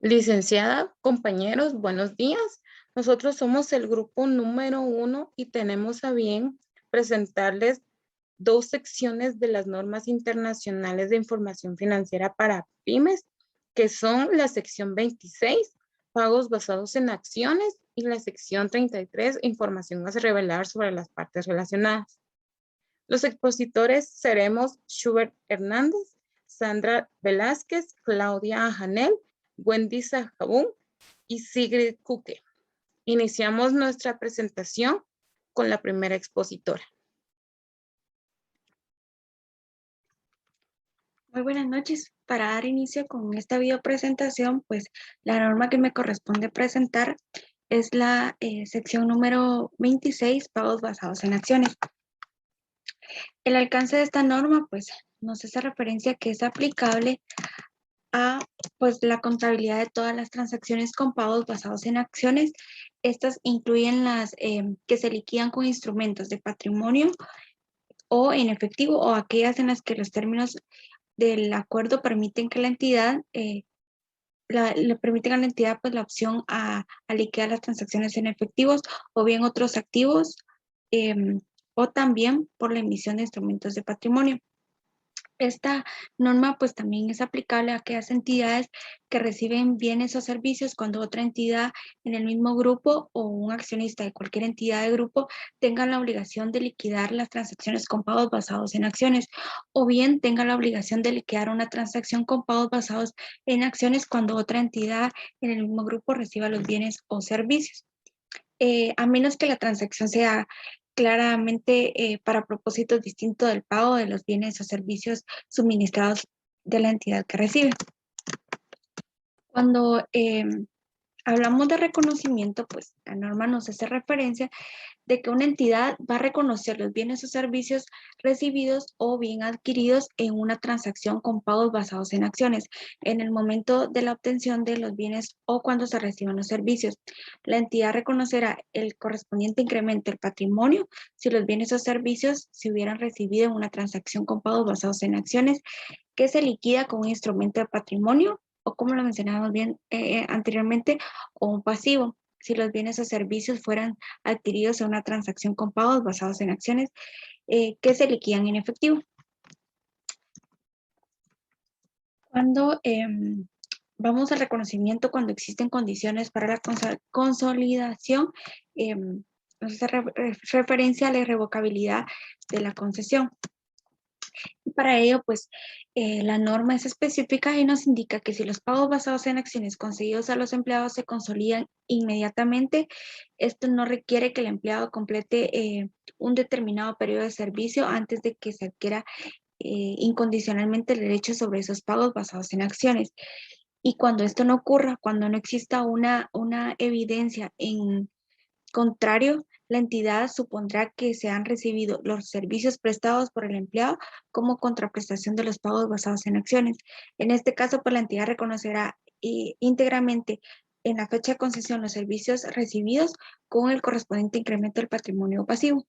Licenciada, compañeros, buenos días. Nosotros somos el grupo número 1 y tenemos a bien presentarles dos secciones de las normas internacionales de información financiera para pymes, que son la sección 26, pagos basados en acciones, y la sección 33, información a revelar sobre las partes relacionadas. Los expositores seremos Schubert Hernández, Sandra Velázquez, Claudia Janel, Wendy Sajabún y Sigrid Kuke. Iniciamos nuestra presentación con la primera expositora. Muy buenas noches. Para dar inicio con esta video presentación, pues la norma que me corresponde presentar es la sección número 26, pagos basados en acciones. El alcance de esta norma, pues nos hace referencia que es aplicable a pues la contabilidad de todas las transacciones con pagos basados en acciones. Estas incluyen las que se liquidan con instrumentos de patrimonio o en efectivo, o aquellas en las que los términos del acuerdo permiten que la entidad le permiten a la entidad pues la opción a liquidar las transacciones en efectivos o bien otros activos, o también por la emisión de instrumentos de patrimonio. Esta norma pues también es aplicable a aquellas entidades que reciben bienes o servicios cuando otra entidad en el mismo grupo o un accionista de cualquier entidad de grupo tenga la obligación de liquidar las transacciones con pagos basados en acciones, o bien tenga la obligación de liquidar una transacción con pagos basados en acciones cuando otra entidad en el mismo grupo reciba los bienes o servicios. A menos que la transacción sea claramente para propósitos distintos del pago de los bienes o servicios suministrados de la entidad que recibe. Cuando hablamos de reconocimiento, pues la norma nos hace referencia de que una entidad va a reconocer los bienes o servicios recibidos o bien adquiridos en una transacción con pagos basados en acciones en el momento de la obtención de los bienes o cuando se reciban los servicios. La entidad reconocerá el correspondiente incremento del patrimonio si los bienes o servicios se hubieran recibido en una transacción con pagos basados en acciones que se liquida con un instrumento de patrimonio o, como lo mencionábamos bien anteriormente, o un pasivo si los bienes o servicios fueran adquiridos en una transacción con pagos basados en acciones que se liquidan en efectivo. Cuando vamos al reconocimiento, cuando existen condiciones para la consolidación, nos hace referencia a la irrevocabilidad de la concesión. Y para ello, pues, la norma es específica y nos indica que si los pagos basados en acciones concedidos a los empleados se consolidan inmediatamente, esto no requiere que el empleado complete un determinado periodo de servicio antes de que se adquiera incondicionalmente el derecho sobre esos pagos basados en acciones. Y cuando esto no ocurra, cuando no exista una evidencia en contrario, la entidad supondrá que se han recibido los servicios prestados por el empleado como contraprestación de los pagos basados en acciones. En este caso, pues la entidad reconocerá íntegramente en la fecha de concesión los servicios recibidos con el correspondiente incremento del patrimonio pasivo.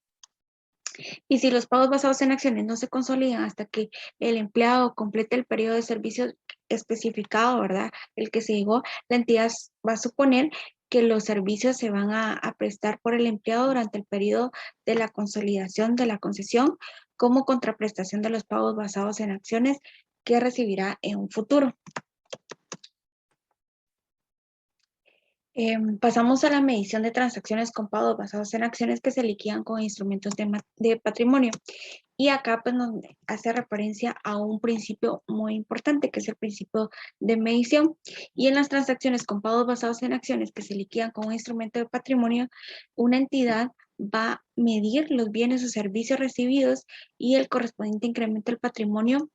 Y si los pagos basados en acciones no se consolidan hasta que el empleado complete el periodo de servicio especificado, ¿verdad? El que se llegó, la entidad va a suponer que los servicios se van a prestar por el empleado durante el periodo de la consolidación de la concesión como contraprestación de los pagos basados en acciones que recibirá en un futuro. Pasamos a la medición de transacciones con pagos basados en acciones que se liquidan con instrumentos de patrimonio. Y acá pues nos hace referencia a un principio muy importante, que es el principio de medición. Y en las transacciones con pagos basados en acciones que se liquidan con un instrumento de patrimonio, una entidad va a medir los bienes o servicios recibidos y el correspondiente incremento del patrimonio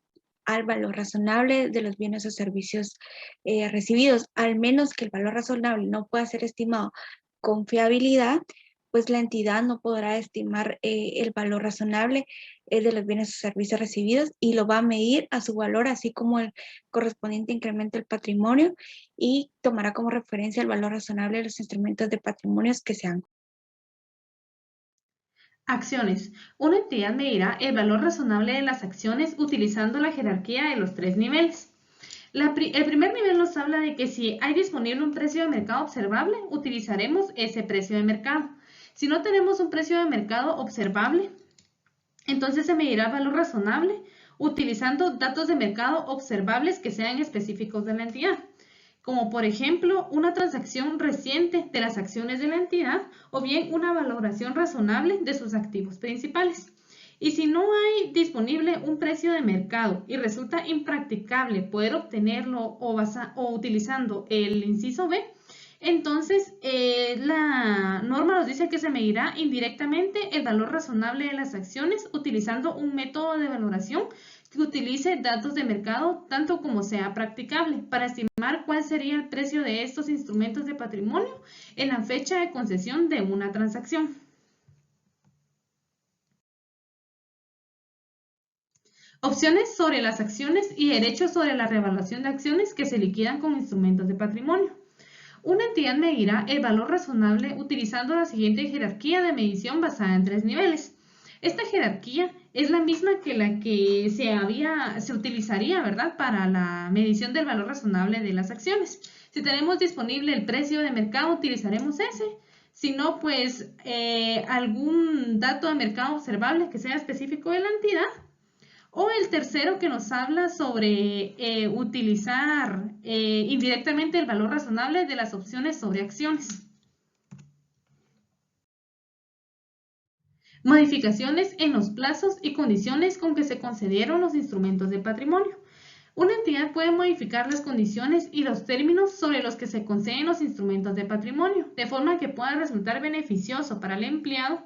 al valor razonable de los bienes o servicios recibidos, al menos que el valor razonable no pueda ser estimado con fiabilidad, pues la entidad no podrá estimar el valor razonable de los bienes o servicios recibidos y lo va a medir a su valor, así como el correspondiente incremento del patrimonio, y tomará como referencia el valor razonable de los instrumentos de patrimonio que sean. Acciones. Una entidad medirá el valor razonable de las acciones utilizando la jerarquía de los tres niveles. El primer nivel nos habla de que si hay disponible un precio de mercado observable, utilizaremos ese precio de mercado. Si no tenemos un precio de mercado observable, entonces se medirá el valor razonable utilizando datos de mercado observables que sean específicos de la entidad, como por ejemplo una transacción reciente de las acciones de la entidad o bien una valoración razonable de sus activos principales. Y si no hay disponible un precio de mercado y resulta impracticable poder obtenerlo o utilizando el inciso B, entonces la norma nos dice que se medirá indirectamente el valor razonable de las acciones utilizando un método de valoración que utilice datos de mercado tanto como sea practicable para estimar cuál sería el precio de estos instrumentos de patrimonio en la fecha de concesión de una transacción. Opciones sobre las acciones y derechos sobre la revaluación de acciones que se liquidan con instrumentos de patrimonio. Una entidad medirá el valor razonable utilizando la siguiente jerarquía de medición basada en 3 niveles. Esta jerarquía es la misma que la que se utilizaría, ¿verdad?, para la medición del valor razonable de las acciones. Si tenemos disponible el precio de mercado, utilizaremos ese. Si no, pues algún dato de mercado observable que sea específico de la entidad. O el tercero que nos habla sobre utilizar indirectamente el valor razonable de las opciones sobre acciones. Modificaciones en los plazos y condiciones con que se concedieron los instrumentos de patrimonio. Una entidad puede modificar las condiciones y los términos sobre los que se conceden los instrumentos de patrimonio, de forma que pueda resultar beneficioso para el empleado,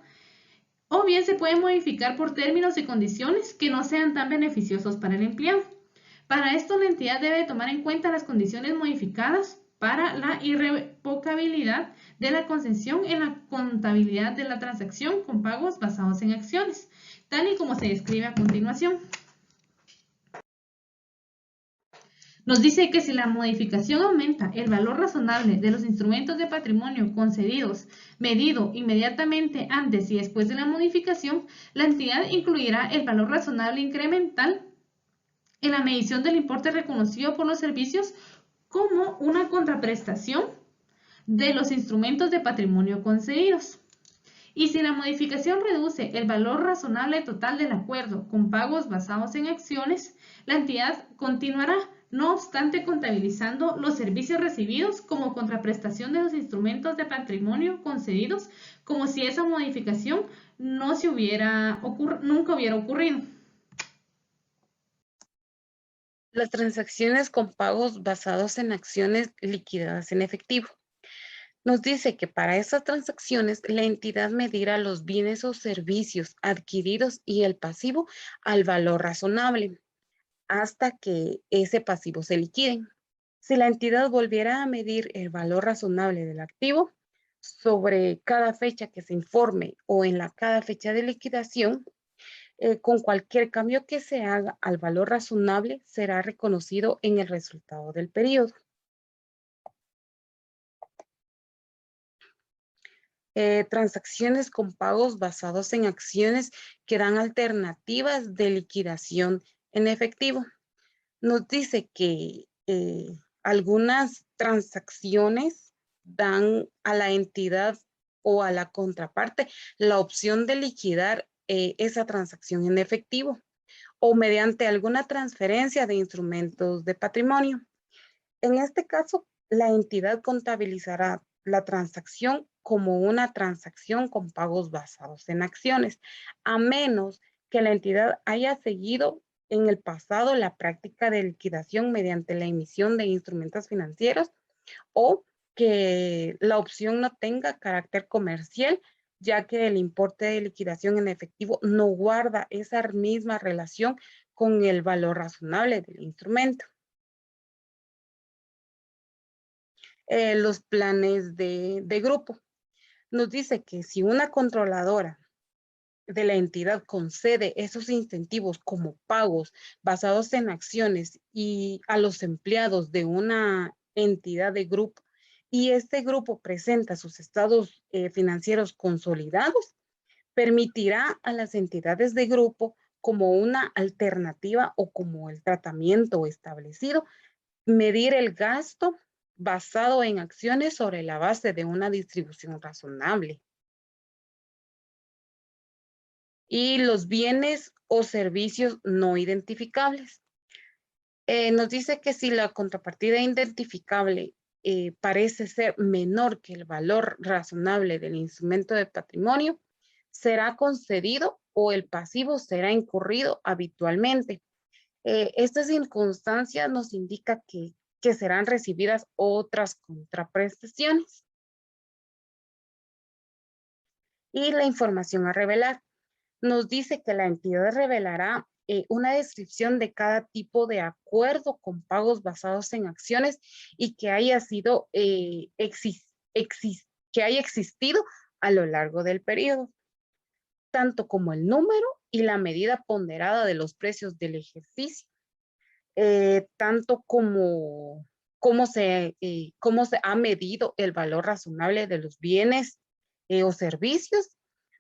o bien se puede modificar por términos y condiciones que no sean tan beneficiosos para el empleado. Para esto, la entidad debe tomar en cuenta las condiciones modificadas para la irrevocabilidad de la concesión en la contabilidad de la transacción con pagos basados en acciones, tal y como se describe a continuación. Nos dice que si la modificación aumenta el valor razonable de los instrumentos de patrimonio concedidos, medido inmediatamente antes y después de la modificación, la entidad incluirá el valor razonable incremental en la medición del importe reconocido por los servicios como una contraprestación de los instrumentos de patrimonio concedidos. Y si la modificación reduce el valor razonable total del acuerdo con pagos basados en acciones, la entidad continuará, no obstante, contabilizando los servicios recibidos como contraprestación de los instrumentos de patrimonio concedidos, como si esa modificación nunca hubiera ocurrido. Las transacciones con pagos basados en acciones liquidadas en efectivo. Nos dice que para esas transacciones la entidad medirá los bienes o servicios adquiridos y el pasivo al valor razonable hasta que ese pasivo se liquide. Si la entidad volviera a medir el valor razonable del activo sobre cada fecha que se informe o en cada fecha de liquidación, con cualquier cambio que se haga al valor razonable será reconocido en el resultado del periodo. Transacciones con pagos basados en acciones que dan alternativas de liquidación en efectivo. Nos dice que algunas transacciones dan a la entidad o a la contraparte la opción de liquidar esa transacción en efectivo o mediante alguna transferencia de instrumentos de patrimonio. En este caso, la entidad contabilizará la transacción como una transacción con pagos basados en acciones, a menos que la entidad haya seguido en el pasado la práctica de liquidación mediante la emisión de instrumentos financieros o que la opción no tenga carácter comercial, ya que el importe de liquidación en efectivo no guarda esa misma relación con el valor razonable del instrumento. Los planes de grupo. Nos dice que si una controladora de la entidad concede esos incentivos como pagos basados en acciones y a los empleados de una entidad de grupo y este grupo presenta sus estados financieros consolidados, permitirá a las entidades de grupo como una alternativa o como el tratamiento establecido medir el gasto basado en acciones sobre la base de una distribución razonable. Y los bienes o servicios no identificables. Nos dice que si la contrapartida identificable parece ser menor que el valor razonable del instrumento de patrimonio, será concedido o el pasivo será incurrido habitualmente. Esta circunstancia nos indica que serán recibidas otras contraprestaciones. Y la información a revelar. Nos dice que la entidad revelará una descripción de cada tipo de acuerdo con pagos basados en acciones y que haya sido que haya existido a lo largo del periodo, tanto como el número y la medida ponderada de los precios del ejercicio, tanto como cómo se ha medido el valor razonable de los bienes o servicios.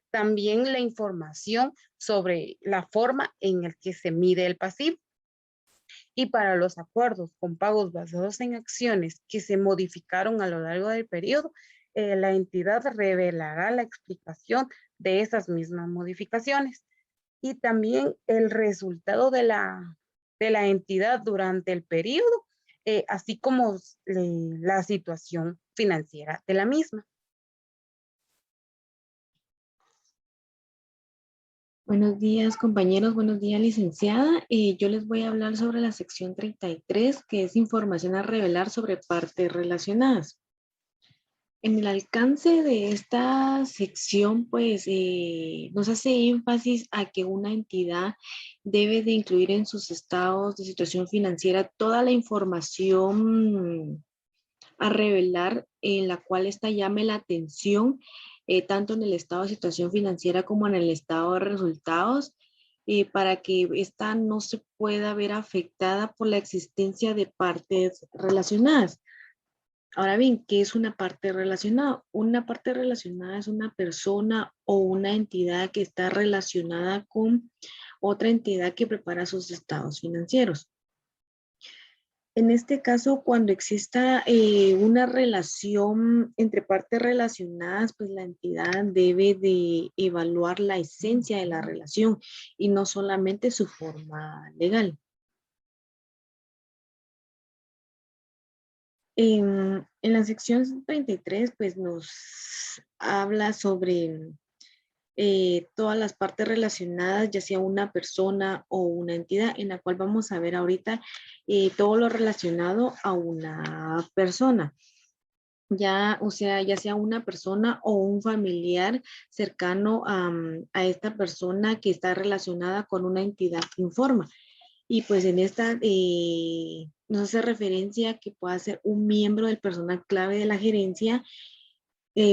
También la información sobre la forma en la que se mide el pasivo. Y para los acuerdos con pagos basados en acciones que se modificaron a lo largo del periodo, la entidad revelará la explicación de esas mismas modificaciones y también el resultado de la entidad durante el periodo, así como la situación financiera de la misma. Buenos días, compañeros. Buenos días, licenciada. Yo les voy a hablar sobre la sección 33, que es información a revelar sobre partes relacionadas. En el alcance de esta sección, pues, nos hace énfasis a que una entidad debe de incluir en sus estados de situación financiera toda la información a revelar en la cual esta llame la atención, tanto en el estado de situación financiera como en el estado de resultados, para que esta no se pueda ver afectada por la existencia de partes relacionadas. Ahora bien, ¿qué es una parte relacionada? Una parte relacionada es una persona o una entidad que está relacionada con otra entidad que prepara sus estados financieros. En este caso, cuando exista una relación entre partes relacionadas, pues la entidad debe de evaluar la esencia de la relación y no solamente su forma legal. En la sección 33, pues nos habla sobre todas las partes relacionadas, ya sea una persona o una entidad, en la cual vamos a ver ahorita todo lo relacionado a una persona. Ya, o sea, ya sea una persona o un familiar cercano a esta persona que está relacionada con una entidad que informa. Y pues en esta nos hace referencia a que pueda ser un miembro del personal clave de la gerencia,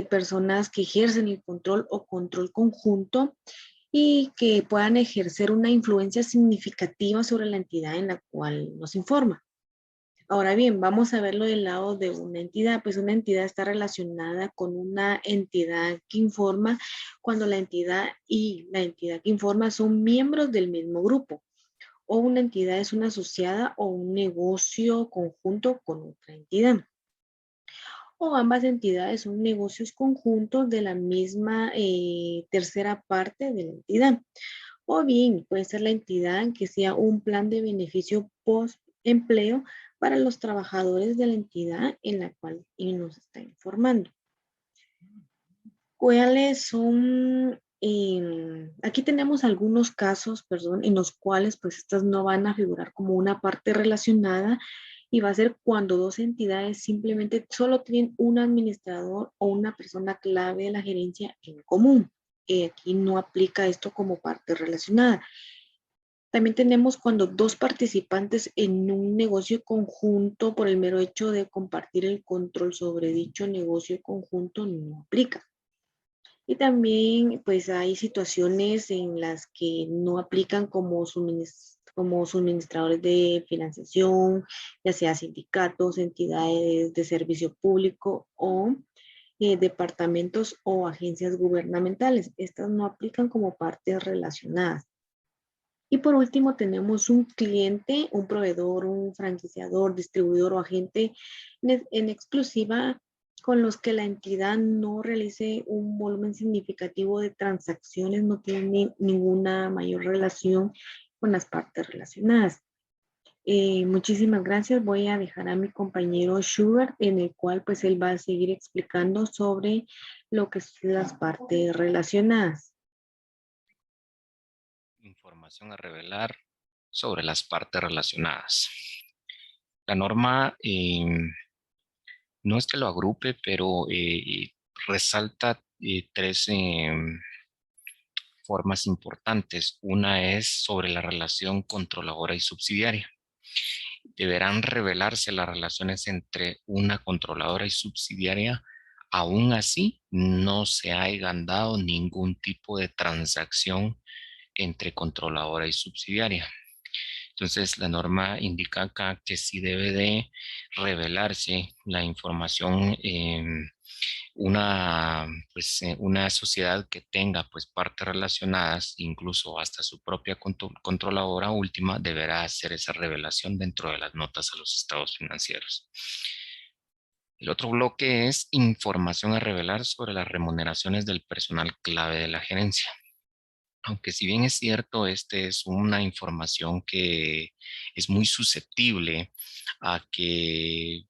personas que ejercen el control o control conjunto y que puedan ejercer una influencia significativa sobre la entidad en la cual nos informa. Ahora bien, vamos a verlo del lado de una entidad. Pues una entidad está relacionada con una entidad que informa cuando la entidad y la entidad que informa son miembros del mismo grupo. O una entidad es una asociada o un negocio conjunto con otra entidad. O ambas entidades son negocios conjuntos de la misma tercera parte de la entidad. O bien puede ser la entidad que sea un plan de beneficio post-empleo para los trabajadores de la entidad en la cual nos está informando. ¿Cuáles son? Aquí tenemos algunos casos, perdón, en los cuales pues estas no van a figurar como una parte relacionada y va a ser cuando dos entidades simplemente solo tienen un administrador o una persona clave de la gerencia en común. Aquí no aplica esto como parte relacionada. También tenemos cuando dos participantes en un negocio conjunto por el mero hecho de compartir el control sobre dicho negocio conjunto no aplica. Y también pues hay situaciones en las que no aplican como suministradores de financiación, ya sea sindicatos, entidades de servicio público o departamentos o agencias gubernamentales. Estas no aplican como partes relacionadas. Y por último tenemos un cliente, un proveedor, un franquiciador, distribuidor o agente en exclusiva con los que la entidad no realice un volumen significativo de transacciones, no tiene ninguna mayor relación con las partes relacionadas. Muchísimas gracias. Voy a dejar a mi compañero Schubert, en el cual pues él va a seguir explicando sobre lo que son las partes relacionadas. Información a revelar sobre las partes relacionadas. La norma no es que lo agrupe, pero resalta tres formas importantes. Una es sobre la relación controladora y subsidiaria. Deberán revelarse las relaciones entre una controladora y subsidiaria. Aún así, no se haya dado ningún tipo de transacción entre controladora y subsidiaria. Entonces, la norma indica acá que sí debe de revelarse la información una sociedad que tenga pues partes relacionadas, incluso hasta su propia controladora última, deberá hacer esa revelación dentro de las notas a los estados financieros. El otro bloque es información a revelar sobre las remuneraciones del personal clave de la gerencia. Aunque si bien es cierto, este es una información que es muy susceptible a que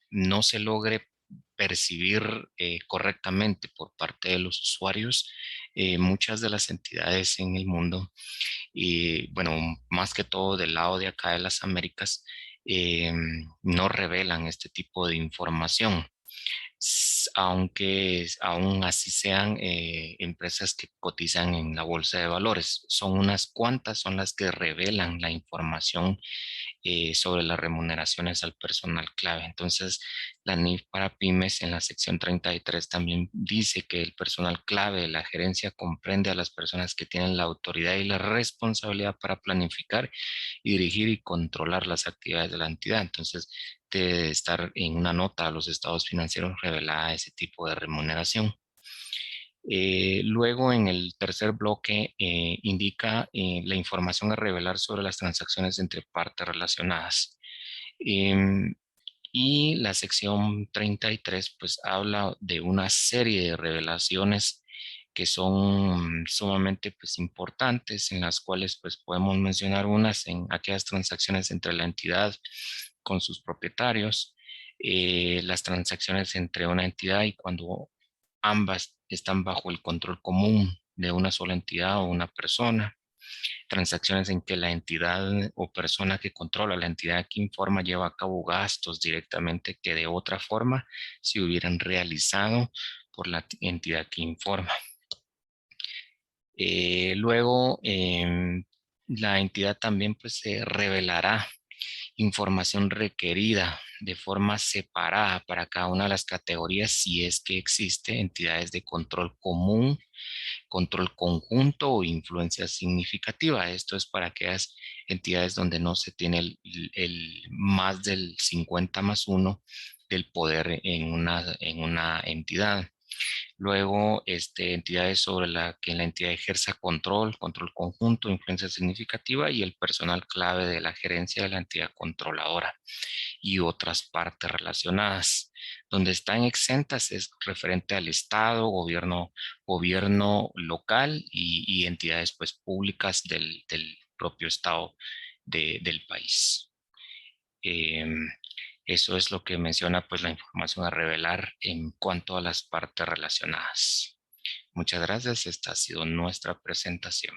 no se logre percibir correctamente por parte de los usuarios, muchas de las entidades en el mundo, y bueno, más que todo del lado de acá de las Américas, no revelan este tipo de información, aunque aún así sean empresas que cotizan en la bolsa de valores. Son unas cuantas, son las que revelan la información sobre las remuneraciones al personal clave. Entonces, la NIF para pymes en la sección 33 también dice que el personal clave de la gerencia comprende a las personas que tienen la autoridad y la responsabilidad para planificar y dirigir y controlar las actividades de la entidad. Entonces, debe estar en una nota a los estados financieros revelada ese tipo de remuneración. Luego, en el tercer bloque, indica la información a revelar sobre las transacciones entre partes relacionadas. Y la sección 33, pues, habla de una serie de revelaciones que son sumamente pues, importantes, en las cuales pues, podemos mencionar unas en aquellas transacciones entre la entidad con sus propietarios, las transacciones entre una entidad y cuando ambas están bajo el control común de una sola entidad o una persona, transacciones en que la entidad o persona que controla la entidad que informa lleva a cabo gastos directamente que de otra forma se hubieran realizado por la entidad que informa. Luego, la entidad también pues, se revelará información requerida de forma separada para cada una de las categorías si es que existe entidades de control común, control conjunto o influencia significativa. Esto es para aquellas entidades donde no se tiene el más del 50+1 del poder en una entidad. Luego, entidades sobre la que la entidad ejerza control, control conjunto, influencia significativa y el personal clave de la gerencia de la entidad controladora y otras partes relacionadas. Donde están exentas es referente al Estado, gobierno local y entidades pues, públicas del propio Estado del país. Eso es lo que menciona pues, la información a revelar en cuanto a las partes relacionadas. Muchas gracias. Esta ha sido nuestra presentación.